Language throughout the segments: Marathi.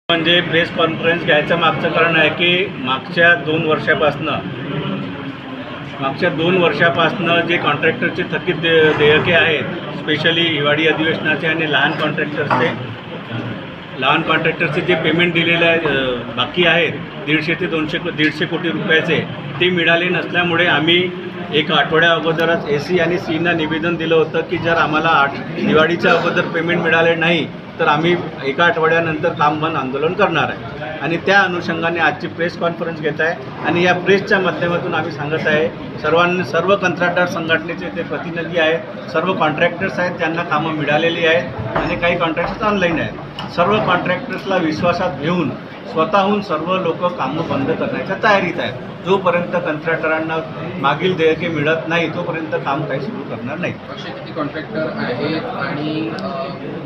म्हणजे प्रेस कॉन्फरन्स घ्यायचं मागचं कारण आहे की मागच्या 2 वर्षापासनं जे कॉन्ट्रॅक्टरचे थकीत देयके आहेत, स्पेशली हिवाळी अधिवेशनाचे आणि लहान कॉन्ट्रॅक्टरचे जे पेमेंट दिलेले आहे बाकी आहेत 150 ते 200 कोटी रुपयाचे, ते मिळाले नसल्यामुळे आम्ही एक आठवड्या अगोदरच AC आणि सीना निवेदन दिलं होतं की जर आम्हाला दिवाळीच्या अगोदर पेमेंट मिळाले नाही तर आम्ही एका आठवड्यानंतर काम बंद आंदोलन करणार आहे. आणि त्या अनुषंगाने आजची प्रेस कॉन्फरन्स घेत आहे आणि या प्रेसच्या माध्यमातून आम्ही सांगत आहे सर्व कंत्राटदार संघटनेचे ते प्रतिनिधी आहेत, सर्व कॉन्ट्रॅक्टर्स आहेत ज्यांना कामं मिळालेली आहेत आणि काही कॉन्ट्रॅक्टर्स ऑनलाईन आहेत. सर्व कॉन्ट्रॅक्टर्सला विश्वासात घेऊन स्वतःहून सर्व लोक कामं बंद करण्याच्या तयारीत आहेत. जोपर्यंत कंत्राटदारांना मागील देयके मिळत नाही तोपर्यंत काम काही सुरू करणार नाही. असे किती कॉन्ट्रॅक्टर आहेत आणि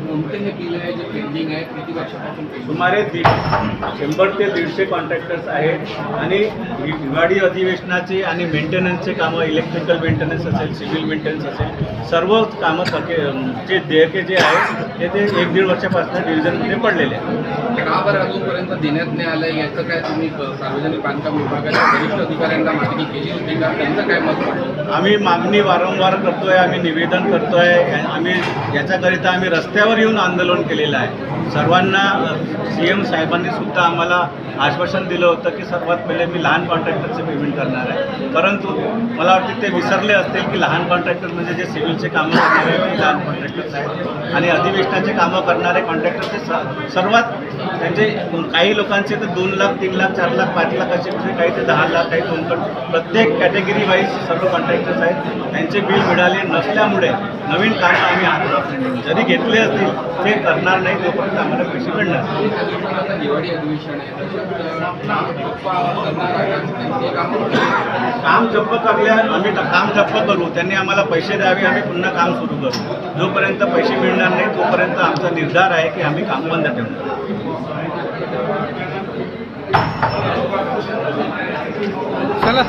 कोणते हे बिल आहे जे पेंडिंग आहे, किती वर्षापासून सुमारे 100 ते 150 कॉन्ट्रॅक्टर्स आहेत आणि हिवाळी अधिवेशनाचे आणि मेंटेनन्सचे कामं, इलेक्ट्रिकल मेंटेनन्स असेल, सिव्हिल मेंटेनन्स असेल, सर्व कामं जे देयके जे आहेत ते 1-1.5 वर्षापासून डिव्हिजनमध्ये पडलेले आहेत. का बरं अजूनपर्यंत देण्यात नाही आलं याचं काय तुम्ही सार्वजनिक बांधकाम विभागाच्या वरिष्ठ अधिकाऱ्यांना मागणी केली होती का? त्यांचं काय मत वाटतं? आम्ही मागणी वारंवार करतो आहे, आम्ही निवेदन करतो आहे, आम्ही याच्याकरिता आम्ही रस्त्यावर येऊन आंदोलन केलेलं आहे. सर्वांना CM साहेबांनी सुद्धा आम्हाला आश्वासन दिलं होतं की सर्वात पहिले मी लहान कॉन्ट्रॅक्टरचे पेमेंट करणार आहे. परंतु मला वाटते ते विसरले असतील की लहान कॉन्ट्रॅक्टर म्हणजे जे सिव्हिलचे कामं करणारे ते लहान कॉन्ट्रॅक्टर्स आहेत आणि अधिवेशनाचे कामं करणारे कॉन्ट्रॅक्टरचे सर्वात त्यांचे काही लोकांचे तर 2 लाख, 3 लाख, 4 लाख, 5 लाख असे काही ते 10 लाख, काही 2 लाख, प्रत्येक कॅटेगरी वाईज सर्व कॉन्ट्रॅक्टर्स आहेत. त्यांचे बिल मिळाले नसल्यामुळे नवीन कामं आम्ही हातात जरी घेतले असतील ते करणार नाही तोपर्यंत आम्हाला पैसे मिळणार. हिवाळी अधिवेशन आहे, काम ठप्प करल्या आम्ही काम ठप्प करू, त्यांनी आम्हाला पैसे द्यावे, आम्ही पुन्हा काम सुरू करू. जोपर्यंत पैसे मिळणार नाही तोपर्यंत आमचा निर्धार आहे की आम्ही काम बंद ठेवणार. चला